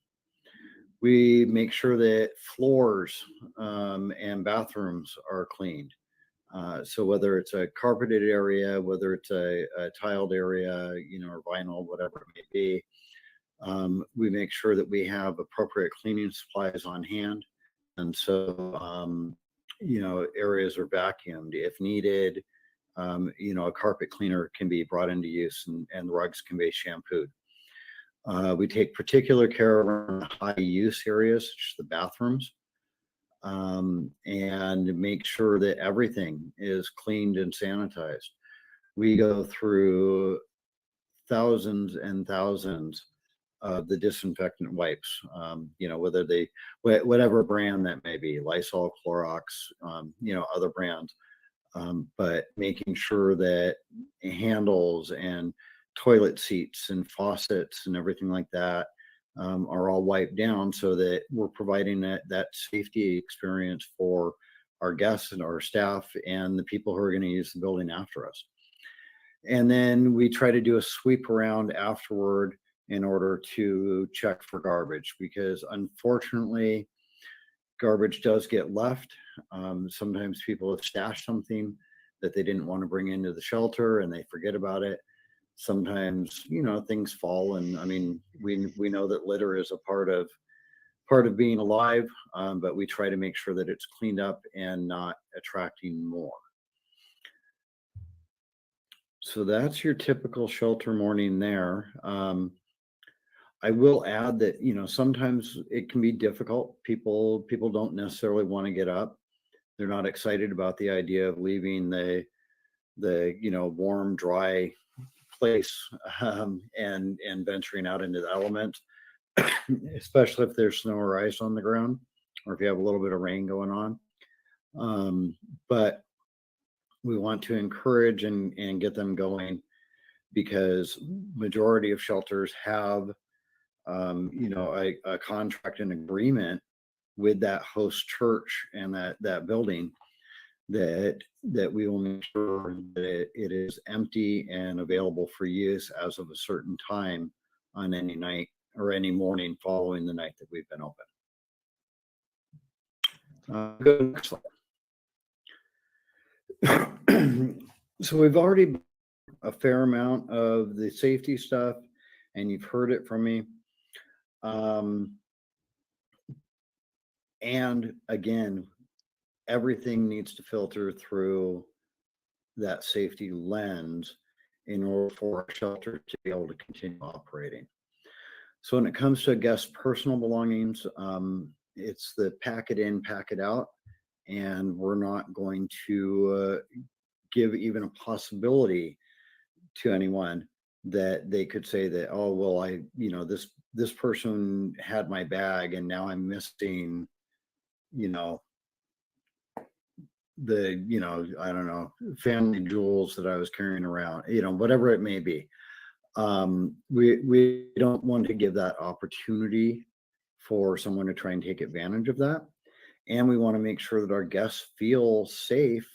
We make sure that floors and bathrooms are cleaned. So whether it's a carpeted area, whether it's a tiled area, you know, or vinyl, whatever it may be, we make sure that we have appropriate cleaning supplies on hand. And so, you know, areas are vacuumed if needed. You know, a carpet cleaner can be brought into use and the rugs can be shampooed. We take particular care around high use areas, such as the bathrooms, and make sure that everything is cleaned and sanitized. We go through thousands and thousands of the disinfectant wipes, you know, whatever brand that may be, Lysol, Clorox, you know, other brands, but making sure that handles and toilet seats and faucets and everything like that are all wiped down so that we're providing that safety experience for our guests and our staff and the people who are going to use the building after us. And then we try to do a sweep around afterward in order to check for garbage, because unfortunately garbage does get left. Sometimes people have stashed something that they didn't want to bring into the shelter and they forget about it. Sometimes, you know, things fall, and I mean, we know that litter is a part of being alive, but we try to make sure that it's cleaned up and not attracting more. So that's your typical shelter morning there. I will add that, you know, sometimes it can be difficult. People don't necessarily want to get up. They're not excited about the idea of leaving the you know, warm, dry place and venturing out into the elements, especially if there's snow or ice on the ground, or if you have a little bit of rain going on. But we want to encourage and get them going, because majority of shelters have you know, a contract and agreement with that host church and that building that we will make sure that it is empty and available for use as of a certain time on any night or any morning following the night that we've been open. Go next slide. So we've already a fair amount of the safety stuff, and you've heard it from me. And again, everything needs to filter through that safety lens in order for our shelter to be able to continue operating. So when it comes to guest personal belongings, it's the pack it in, pack it out, and we're not going to give even a possibility to anyone that they could say that, oh, well, you know, this person had my bag and now I'm missing, you know, you know, I don't know, family jewels that I was carrying around, you know, whatever it may be. We don't want to give that opportunity for someone to try and take advantage of that. And we want to make sure that our guests feel safe.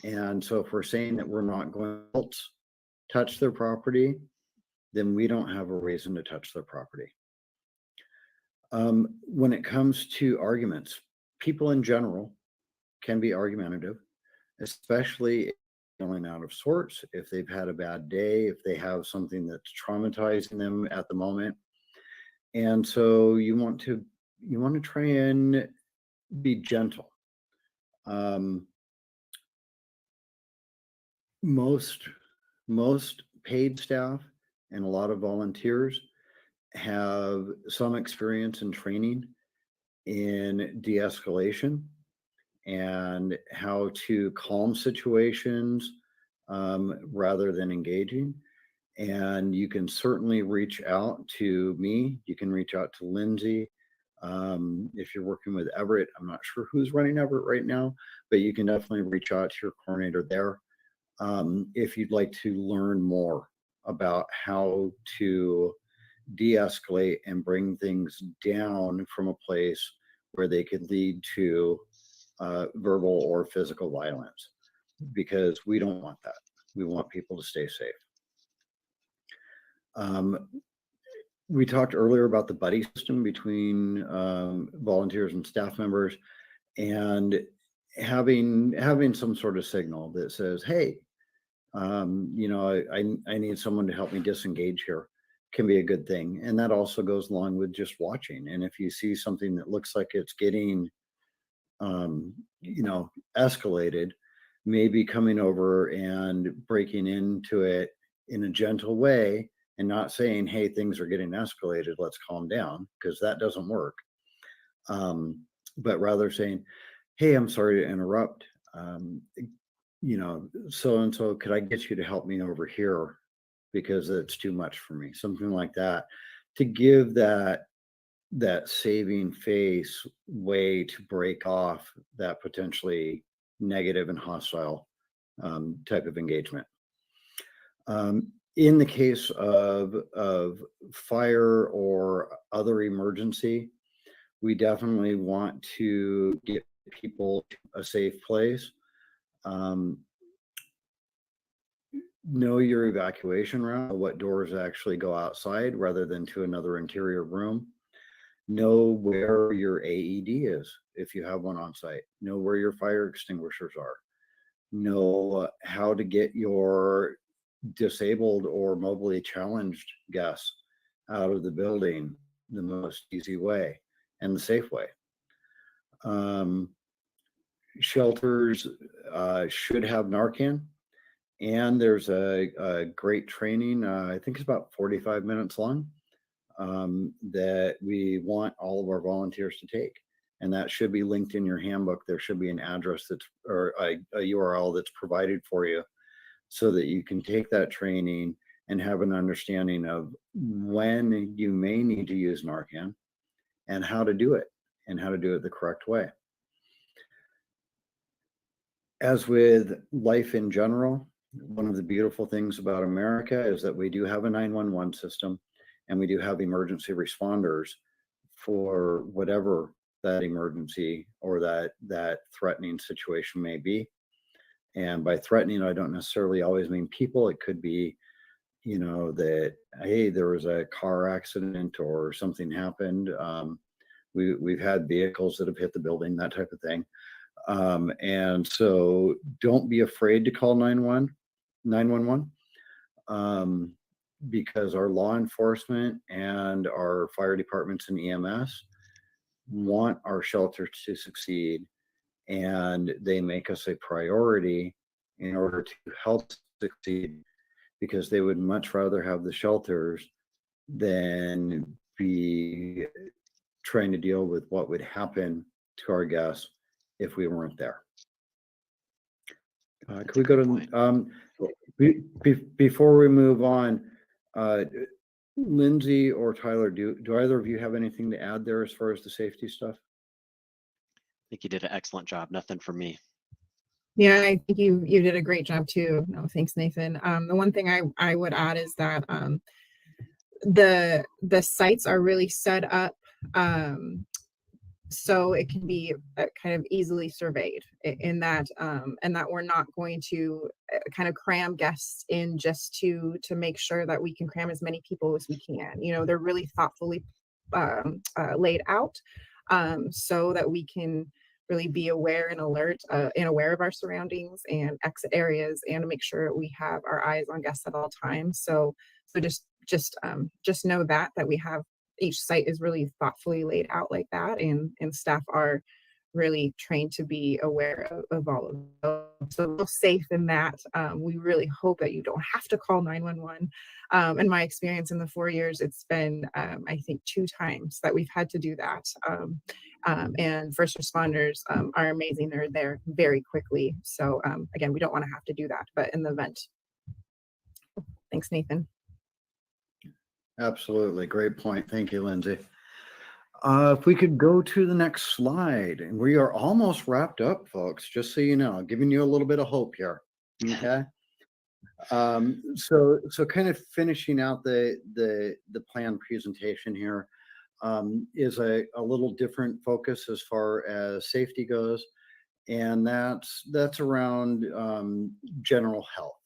And so if we're saying that we're not going to touch their property, then we don't have a reason to touch their property. When it comes to arguments, people in general can be argumentative, especially if they're feeling out of sorts, if they've had a bad day, if they have something that's traumatizing them at the moment. And so you want to try and be gentle. Most paid staff and a lot of volunteers have some experience in training in de-escalation and how to calm situations rather than engaging. And you can certainly reach out to me. You can reach out to Lindsay. If you're working with Everett, I'm not sure who's running Everett right now, but you can definitely reach out to your coordinator there if you'd like to learn more about how to de-escalate and bring things down from a place where they could lead to verbal or physical violence, because we don't want that. We want people to stay safe. We talked earlier about the buddy system between volunteers and staff members, and having some sort of signal that says, hey, you know, I need someone to help me disengage here, can be a good thing. And that also goes along with just watching. And if you see something that looks like it's getting, you know, escalated, maybe coming over and breaking into it in a gentle way and not saying, hey, things are getting escalated, let's calm down, because that doesn't work. But rather saying, hey, I'm sorry to interrupt. You know, so-and-so, could I get you to help me over here because it's too much for me? Something like that, to give that saving face way to break off that potentially negative and hostile type of engagement. In the case of fire or other emergency, we definitely want to get people to a safe place. Know your evacuation route, what doors actually go outside rather than to another interior room. Know where your AED is if you have one on site. Know where your fire extinguishers are. Know how to get your disabled or mobilely challenged guests out of the building the most easy way and the safe way. Shelters should have Narcan, and there's a great training, I think it's about 45 minutes long, that we want all of our volunteers to take. And that should be linked in your handbook. There should be an address that's, or a URL that's provided for you so that you can take that training and have an understanding of when you may need to use Narcan and how to do it the correct way. As with life in general, one of the beautiful things about America is that we do have a 911 system, and we do have emergency responders for whatever that emergency or that threatening situation may be. And by threatening, I don't necessarily always mean people. It could be, you know, that, hey, there was a car accident or something happened. We've had vehicles that have hit the building, that type of thing. And so don't be afraid to call 911, because our law enforcement and our fire departments and EMS want our shelter to succeed, and they make us a priority in order to help succeed, because they would much rather have the shelters than be trying to deal with what would happen to our guests if we weren't there. Could we go to before we move on, Lindsay or Tyler, do either of you have anything to add there as far as the safety stuff? I think you did an excellent job. Nothing from me. Yeah, I think you did a great job too. No, thanks, Nathan. The one thing I would add is that the sites are really set up so it can be kind of easily surveyed in that and that we're not going to kind of cram guests in just to make sure that we can cram as many people as we can. You know, they're really thoughtfully laid out so that we can really be aware and alert and aware of our surroundings and exit areas, and make sure we have our eyes on guests at all times. So just know that we have, each site is really thoughtfully laid out like that, and staff are really trained to be aware of all of those. So feel safe in that. We really hope that you don't have to call 911. In my experience in the 4 years, it's been I think 2 times that we've had to do that. And first responders are amazing. They're there very quickly. So again, we don't want to have to do that, but in the event. Thanks, Nathan. Absolutely. Great point. Thank you, Lindsay. If we could go to the next slide, and we are almost wrapped up, folks, just so you know, giving you a little bit of hope here. Okay. So kind of finishing out the plan presentation here is a little different focus as far as safety goes. And that's around general health.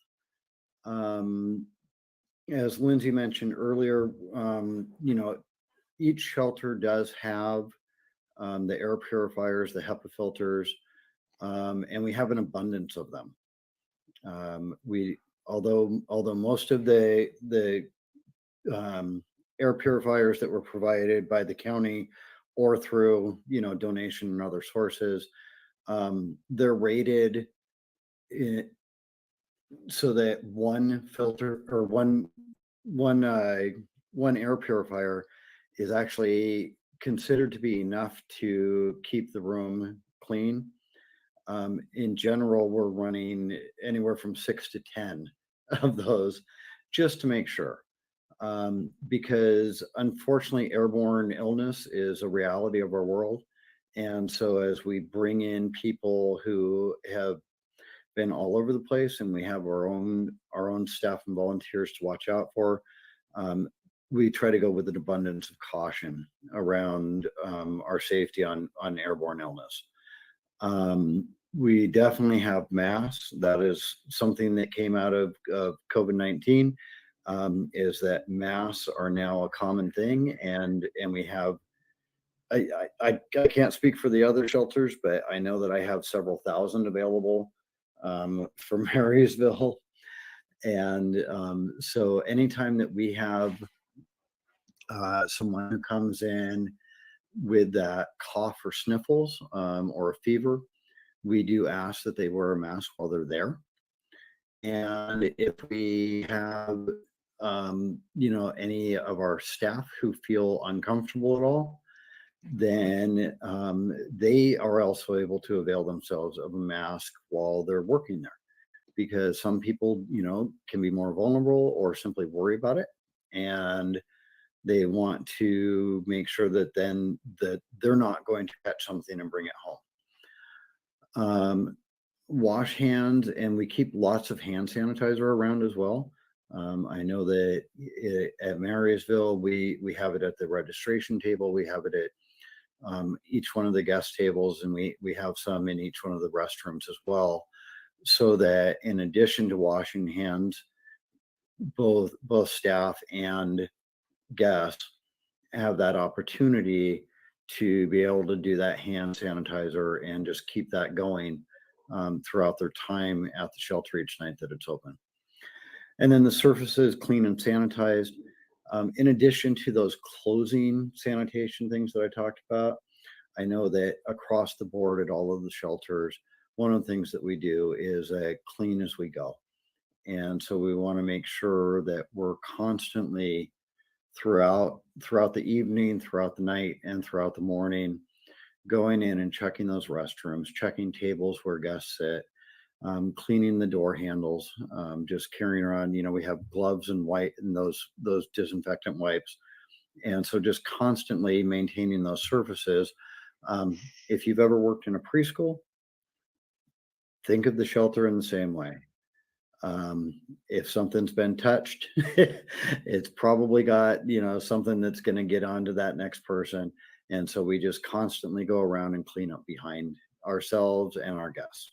As Lindsay mentioned earlier, you know, each shelter does have the air purifiers, the HEPA filters, and we have an abundance of them. Although most of the air purifiers that were provided by the county or through, you know, donation and other sources, they're rated so that one filter or one air purifier is actually considered to be enough to keep the room clean. In general, we're running anywhere from 6 to 10 of those just to make sure, because unfortunately airborne illness is a reality of our world. And so as we bring in people who have been all over the place, and we have our own staff and volunteers to watch out for, we try to go with an abundance of caution around our safety on airborne illness. We definitely have masks. That is something that came out of COVID-19, is that masks are now a common thing, and we have, I can't speak for the other shelters, but I know that I have several thousand available for Marysville. And so anytime that we have someone who comes in with that cough or sniffles or a fever, we do ask that they wear a mask while they're there. And if we have you know, any of our staff who feel uncomfortable at all, then they are also able to avail themselves of a mask while they're working there, because some people, you know, can be more vulnerable or simply worry about it, and they want to make sure that then that they're not going to catch something and bring it home. Wash hands, and we keep lots of hand sanitizer around as well. I know that at Marysville, we have it at the registration table. We have it at each one of the guest tables, and we have some in each one of the restrooms as well, so that in addition to washing hands, both staff and guests have that opportunity to be able to do that hand sanitizer and just keep that going throughout their time at the shelter each night that it's open. And then the surfaces clean and sanitized. In addition to those closing sanitation things that I talked about, I know that across the board at all of the shelters, one of the things that we do is clean as we go. And so we want to make sure that we're constantly throughout the evening, throughout the night, and throughout the morning, going in and checking those restrooms, checking tables where guests sit, cleaning the door handles, just carrying around, you know, we have gloves and those disinfectant wipes. And so just constantly maintaining those surfaces. If you've ever worked in a preschool, think of the shelter in the same way. If something's been touched, it's probably got, you know, something that's going to get onto that next person. And so we just constantly go around and clean up behind ourselves and our guests.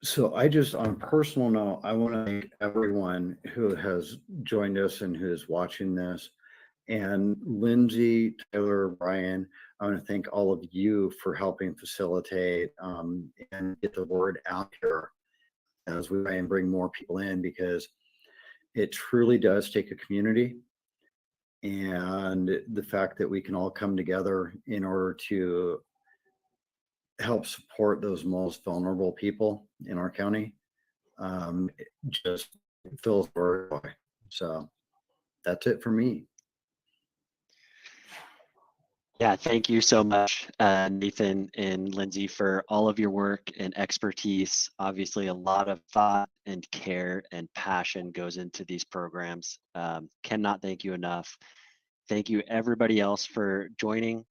So I just, on a personal note, I want to thank everyone who has joined us and who is watching this. And Lindsay, Taylor, Brian, I want to thank all of you for helping facilitate and get the word out here as we try and bring more people in, because it truly does take a community. And the fact that we can all come together in order to help support those most vulnerable people in our county, it just fills our joy. So that's it for me. Yeah, thank you so much, Nathan and Lindsay, for all of your work and expertise. Obviously, a lot of thought and care and passion goes into these programs. Cannot thank you enough. Thank you, everybody else, for joining.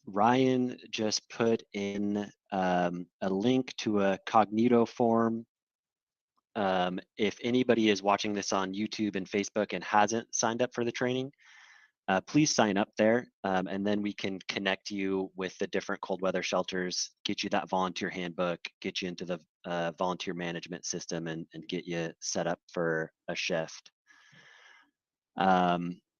Ryan just put in a link to a Cognito form. If anybody is watching this on YouTube and Facebook and hasn't signed up for the training, please sign up there, and then we can connect you with the different cold weather shelters, get you that volunteer handbook, get you into the volunteer management system, and get you set up for a shift.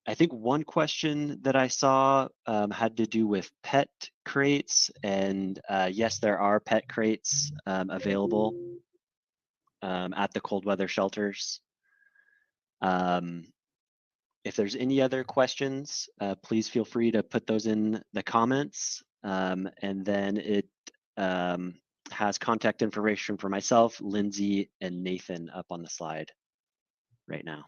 I think one question that I saw had to do with pet crates, and yes, there are pet crates available at the cold weather shelters. If there's any other questions, please feel free to put those in the comments. And then it has contact information for myself, Lindsay, and Nathan up on the slide right now.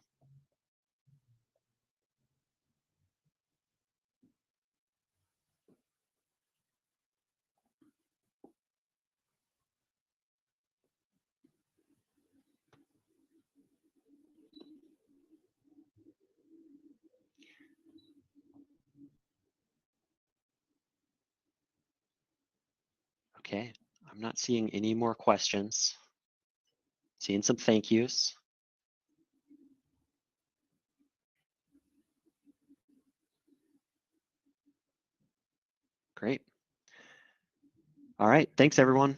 Okay, I'm not seeing any more questions. Seeing some thank yous. Great. All right, thanks everyone.